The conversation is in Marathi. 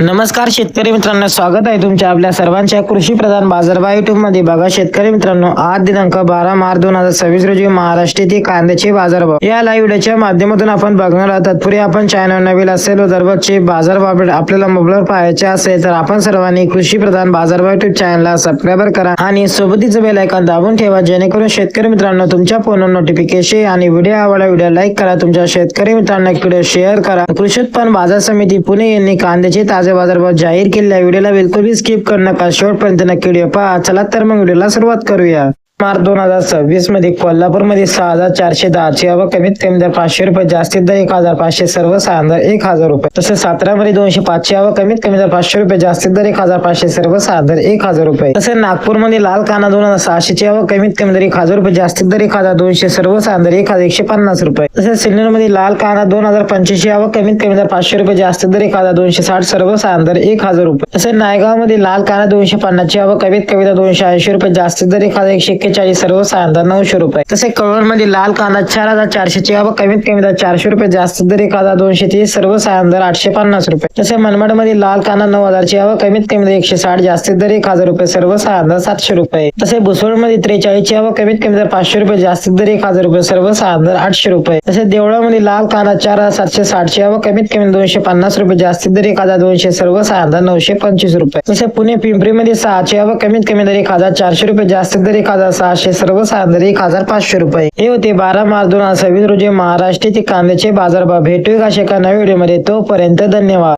नमस्कार शेतकरी मित्रांनो, स्वागत आहे तुमच्या आपल्या सर्वांच्या कृषी प्रधान बाजारभाव युट्यूब मध्ये। बघा शेतकरी मित्रांनो, आज दिनांक 12 मार्च 2026 रोजी महाराष्ट्रातील कांद्याचे बाजारभाव या लाईव्ह व्हिडिओच्या माध्यमातून आपण बघणार आहोत। तत्पूर्वी आपण चॅनल नवीन असेल व दररोजचे बाजारभाव आपल्याला मोबाईलवर पाहायचे असेल तर आपण सर्वांनी कृषी प्रधान बाजारभाव युट्यूब चॅनलला सबस्क्राइब करा आणि सोबतीचं बेल आयकॉन दाबून ठेवा, जेणेकरून शेतकरी मित्रांनो तुमच्या फोनवर नोटिफिकेशन आणि व्हिडिओ आवडला व्हिडिओ लाईक करा, तुमच्या शेतकरी मित्रांना व्हिडिओ शेअर करा। कृषी उत्पन्न बाजार समिती पुणे यांनी कांद्याचे ताजे बाजारभाव जाहीर केले। व्हिडिओला बिलकुल स्किप करू नका, शेवटपर्यंत नक्की व्हिडिओ पहा। चला तर मग व्हिडिओला सुरुवात करूया। मार्च 2026 मध्ये कोल्हापूर मध्ये 6410 ची आवक, कमीत कमी दर 500 रुपये, जास्तीत दर 1500, सर्वसाधारण दर 1000 रुपये। तसेच सातारा मध्ये 205 ची आवक, कमीत कमी दर 500 रुपये, जास्तीत दर 1500, सर्वसाधारण दर 1000 रुपये। तसेच नागपूर मध्ये लाल कांदा 2600 ची आवक, कमीत कमी दर 1000 रुपये, जास्तीत दर 1200, सर्वसाधारण दर 1150 रुपये। तसेच सिन्नर मध्ये लाल कांदा 2025 ची आवक, कमीत कमी दर 500 रुपये, जास्तीत दर 1260, सर्वसाधारण दर 1000 रुपये। तसेच नायगाव मध्ये लाल कांदा 250 ची आवक, कमीत कमी दर 280 रुपये, जास्तीत दर 1141, सर्वसाधारण दर 900 रुपये। तसेच कळवण मध्ये लाल कांदा 4400 ची आवक, कमीत कमी दर 400 रुपये, जास्तीत दर 1230, सर्वसाधारण दर 850 रुपये। तसेच मनमाड मध्ये लाल कांदा 9000 ची आवक, कमीत कमी दर 160, जास्तीत दर 1000 रुपये, सर्वसाधारण दर 700 रुपये। तसेच भुसवळ मध्ये 43 ची आवक, कमीत कमी दर 500 रुपये, जास्तीत दर 1000 रुपये, सर्वसाधारण दर 800 रुपये। तसेच देवळा मध्ये लाल कांदा 4760 ची आवक, कमीत कमी 250 रुपये, जास्तीत दर 1200, सर्वसाधारण दर 925 रुपये। तसेच पुणे पिंपरी मध्ये 6 ची आवक, कमीत कमी दर 1400 रुपये, जास्तीत दर 1600, सर्वसाधारण दर 1500 रुपये। हे होते 12 मार्च 2026 रोजी महाराष्ट्रातील कांद्याचे बाजारभाव। भेटूया अशा एका नव्या व्हिडिओ मध्ये, तोपर्यंत धन्यवाद।